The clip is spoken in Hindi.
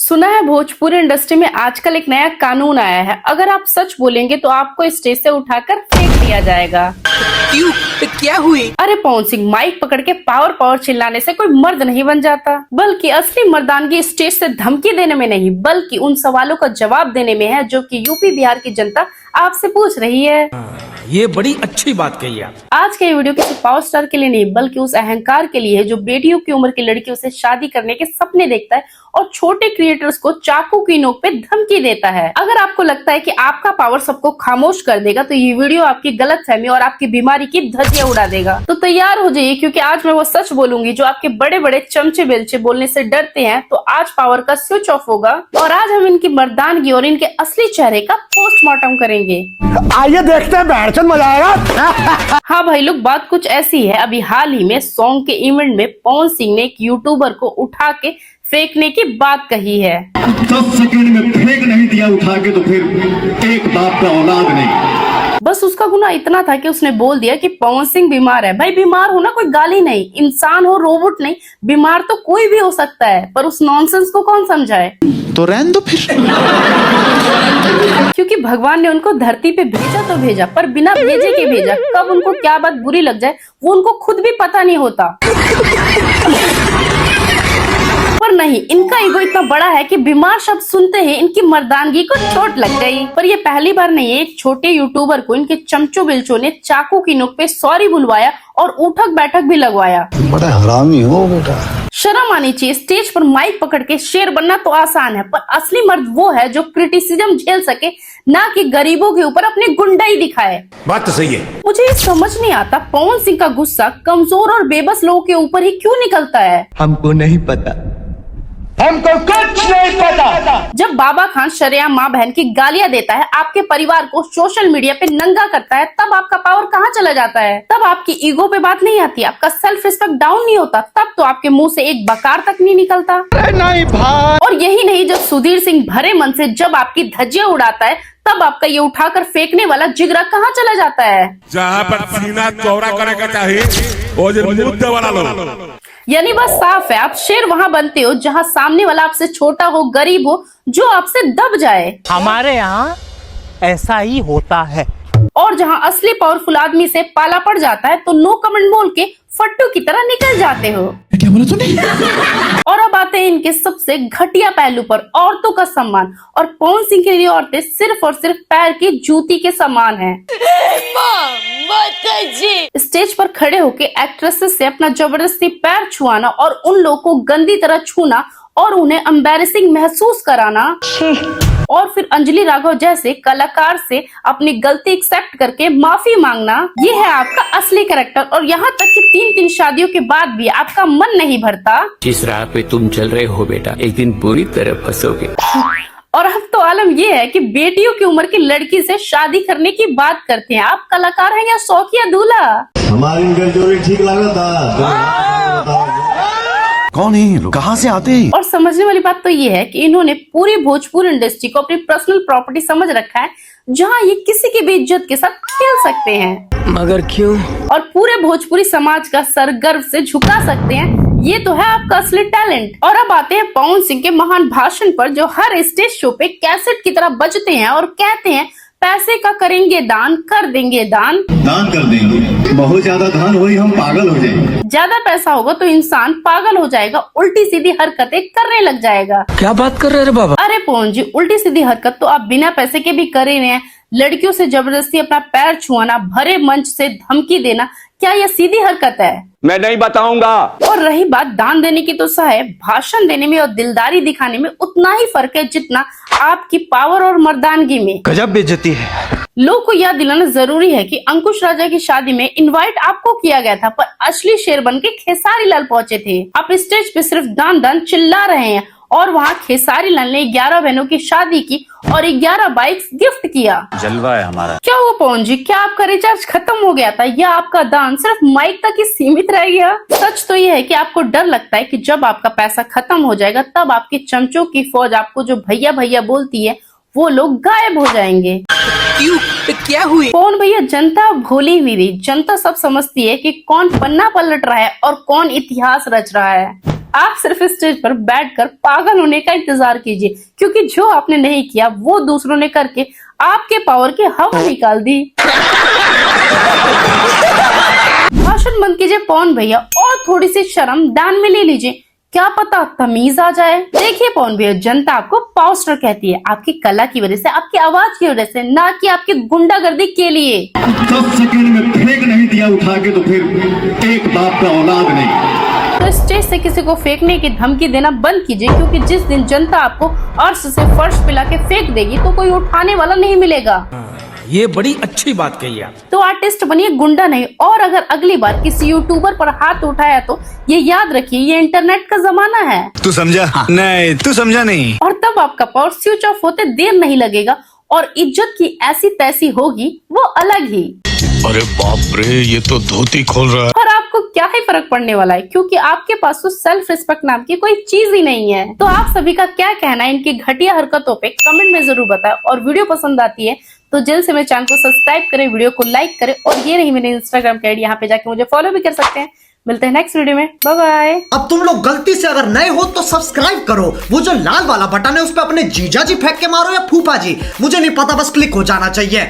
सुना है भोजपुरी इंडस्ट्री में आजकल एक नया कानून आया है। अगर आप सच बोलेंगे तो आपको स्टेज से उठाकर फेंक दिया जाएगा। क्यों? क्या हुई? अरे पवन सिंह, माइक पकड़ के पावर चिल्लाने से कोई मर्द नहीं बन जाता, बल्कि असली मर्दानगी स्टेज से धमकी देने में नहीं, बल्कि उन सवालों का जवाब देने में है जो कि यूपी बिहार की जनता आपसे पूछ रही है। ये बड़ी अच्छी बात कही आप। आज के वीडियो किसी पावर स्टार के लिए नहीं, बल्कि उस अहंकार के लिए है जो बेटियों की उम्र की लड़कियों से शादी करने के सपने देखता है और छोटे क्रिएटर्स को चाकू की नोक पे धमकी देता है। अगर आपको लगता है कि आपका पावर सबको खामोश कर देगा तो ये वीडियो आपकी गलतफहमी और आपकी बीमारी की धज्जियां उड़ा देगा। तो तैयार हो जाइए, क्योंकि आज मैं वो सच बोलूंगी जो आपके बड़े बड़े चमचे बेलचे बोलने से डरते हैं। तो आज पावर का स्विच ऑफ होगा और आज हम इनकी मर्दानगी और इनके असली चेहरे का पोस्टमार्टम करेंगे। आइए देखते हैं, बैठचंद मजा आएगा। हाँ भाई लोग, बात कुछ ऐसी है। अभी हाल ही में सॉन्ग के इवेंट में पवन सिंह ने एक यूट्यूबर को उठा के फेंकने की बात कही है। 10 सेकंड में फेंक नहीं दिया उठा के तो फिर एक बाप का औलाद नहीं। बस उसका गुनाह इतना था कि उसने बोल दिया कि पवन सिंह बीमार है। भाई बीमार होना कोई गाली नहीं, इंसान हो रोबोट नहीं, बीमार तो कोई भी हो सकता है, पर उस नॉनसेंस को कौन समझाए। तो रहने दो फिर। क्योंकि भगवान ने उनको धरती पे भेजा तो भेजा, पर बिना भेजे के भेजा। कब उनको क्या बात बुरी लग जाए वो उनको खुद भी पता नहीं होता। पर नहीं, इनका ईगो इतना बड़ा है कि बीमार शब्द सुनते ही इनकी मर्दानगी को चोट लग गई। पर ये पहली बार नहीं है, एक छोटे यूट्यूबर को इनके चमचो बिल्चो ने चाकू की नोक पे सॉरी बुलवाया और उठक बैठक भी लगवाया। बड़ा हरामी हो बेटा। शर्म आनी चाहिए। स्टेज पर माइक पकड़ के शेर बनना तो आसान है, पर असली मर्द वो है जो क्रिटिसिज्म झेल सके, ना कि गरीबों के ऊपर अपनी गुंडाई दिखाए। बात तो सही है। मुझे ये समझ नहीं आता पवन सिंह का गुस्सा कमजोर और बेबस लोगों के ऊपर ही क्यों निकलता है। हमको नहीं पता, हमको कुछ नहीं पता। जब बाबा खान शरेआम माँ बहन की गालियां देता है, आपके परिवार को सोशल मीडिया पे नंगा करता है, तब आपका पावर कहाँ चला जाता है। तब आपकी ईगो पे बात नहीं आती, आपका सेल्फ रिस्पेक्ट डाउन नहीं होता, तब तो आपके मुंह से एक बकार तक नहीं निकलता। नहीं भाई। और यही नहीं, जब सुधीर सिंह भरे मन से जब आपकी धज्जियां उड़ाता है, तब आपका ये उठाकर फेंकने वाला जिगरा कहाँ चला जाता है। जहाँ पर सीना चौड़ा करे का चाहिए वो जो मुद्दे वाला लोग। यानी बस साफ है, आप शेर वहां बनते हो जहां सामने वाला आपसे छोटा हो, गरीब हो, जो आपसे दब जाए। हमारे यहाँ ऐसा ही होता है। और जहां असली पावरफुल आदमी से पाला पड़ जाता है तो नो कमेंट बोल के फट्टू की तरह निकल जाते हो। क्या बोला तूने? और अब आते हैं इनके सबसे घटिया पहलू पर, औरतों का सम्मान। और पवन सिंह के लिए औरतें सिर्फ और सिर्फ पैर की जूती के समान हैं। स्टेज पर खड़े होके एक्ट्रेसेस से अपना जबरदस्ती पैर छुआना और उन लोगों को गंदी तरह छूना और उन्हें एम्बैरेसिंग महसूस कराना, और फिर अंजलि राघव जैसे कलाकार से अपनी गलती एक्सेप्ट करके माफी मांगना, ये है आपका असली कैरेक्टर। और यहाँ तक कि 3 शादियों के बाद भी आपका मन नहीं भरता। जिस राह पे तुम चल रहे हो बेटा, एक दिन बुरी तरह फंसोगे। और अब तो आलम ये है कि बेटियों की उम्र की लड़की से शादी करने की बात करते हैं। आप कलाकार हैं या शौकिया दूल्हा? हमारी गलजोरी ठीक लगा था। कौन है ये लोग, कहाँ से आते हैं? और समझने वाली बात तो ये है कि इन्होंने पूरी भोजपुरी इंडस्ट्री को अपनी पर्सनल प्रॉपर्टी समझ रखा है, जहां ये किसी की भी इज्जत के साथ खेल सकते हैं। मगर क्यों? और पूरे भोजपुरी समाज का सर गर्व से झुका सकते हैं। ये तो है आपका असली टैलेंट। और अब आते हैं पवन सिंह के महान भाषण पर, जो हर स्टेज शो पे कैसेट की तरह बजते हैं और कहते हैं पैसे का करेंगे दान, कर देंगे दान। दान कर देंगे, बहुत ज्यादा दान हुई हम पागल हो जाएंगे। ज्यादा पैसा होगा तो इंसान पागल हो जाएगा, उल्टी सीधी हरकतें करने लग जाएगा। क्या बात कर रहे हैं बाबा? अरे पवन जी, उल्टी सीधी हरकत तो आप बिना पैसे के भी कर रहे हैं। लड़कियों से जबरदस्ती अपना पैर छुआना, भरे मंच से धमकी देना, क्या यह सीधी हरकत है? मैं नहीं बताऊंगा। और रही बात दान देने की, तो साहब भाषण देने में और दिलदारी दिखाने में उतना ही फर्क है जितना आपकी पावर और मर्दानगी में। गजब बेइज्जती है। लोग को याद दिलाना जरूरी है कि अंकुश राजा की शादी में इनवाइट आपको किया गया था, पर असली शेर बन के खेसारी लाल पहुंचे थे। आप स्टेज पे सिर्फ दान दान चिल्ला रहे हैं और वहाँ खेसारी लाल ने 11 बहनों की शादी की और 11 बाइक्स गिफ्ट किया। जलवा है हमारा। क्या हुआ पवन जी, क्या आपका रिचार्ज खत्म हो गया था या आपका दान सिर्फ माइक तक ही सीमित रह गया? सच तो ये है कि आपको डर लगता है कि जब आपका पैसा खत्म हो जाएगा तब आपके चमचों की फौज आपको जो भैया भैया बोलती है वो लोग गायब हो जाएंगे। क्यों? क्या हुई? कौन भैया, जनता भोली हुई, जनता सब समझती है कि कौन पन्ना पलट रहा है और कौन इतिहास रच रहा है। आप सिर्फ स्टेज पर बैठकर पागल होने का इंतजार कीजिए, क्योंकि जो आपने नहीं किया वो दूसरों ने करके आपके पावर की हवा निकाल दी। भाषण बंद कीजिए पवन भैया, और थोड़ी सी शर्म दान में ले लीजिए, क्या पता तमीज आ जाए। देखिए पवन भैया, जनता आपको पावर स्टार कहती है आपकी कला की वजह से, आपकी आवाज की वजह से, ना कि आपकी गुंडागर्दी के लिए। 10 सेकंड में फेंक नहीं दिया उठा के तो फिर एक बाप का औलाद नहीं। तो स्टेज से किसी को फेंकने की धमकी देना बंद कीजिए, क्योंकि जिस दिन जनता आपको अर्श से फर्श पिला के फेंक देगी तो कोई उठाने वाला नहीं मिलेगा। ये बड़ी अच्छी बात कही आप। तो आर्टिस्ट बनिए, गुंडा नहीं। और अगर अगली बार किसी यूट्यूबर पर हाथ उठाया तो ये याद रखिए, ये इंटरनेट का जमाना है। तू समझा? नहीं, तू समझा नहीं। और तब आपका पावर स्विच ऑफ होते देर नहीं लगेगा और इज्जत की ऐसी तैसी होगी वो अलग ही। अरे बाप रे, ये तो धोती खोल रहा है। और आपको क्या ही फर्क पड़ने वाला है, क्योंकि आपके पास तो सेल्फ रिस्पेक्ट नाम की कोई चीज ही नहीं है। तो आप सभी का क्या कहना है इनकी घटिया हरकतों पे कमेंट में जरूर बताएं। और वीडियो पसंद आती है तो जल्द से मेरे चैनल को सब्सक्राइब करें, वीडियो को लाइक करें, और ये रही मेरे इंस्टाग्राम की आईडी, यहाँ पे जाके मुझे फॉलो भी कर सकते हैं। मिलते हैं नेक्स्ट वीडियो में, बाय बाय। अब तुम लोग गलती से अगर नए हो तो सब्सक्राइब करो, वो जो लाल वाला बटन है उस पर अपने जीजा जी फेंक के मारो या फूफा जी, मुझे नहीं पता, बस क्लिक हो जाना चाहिए।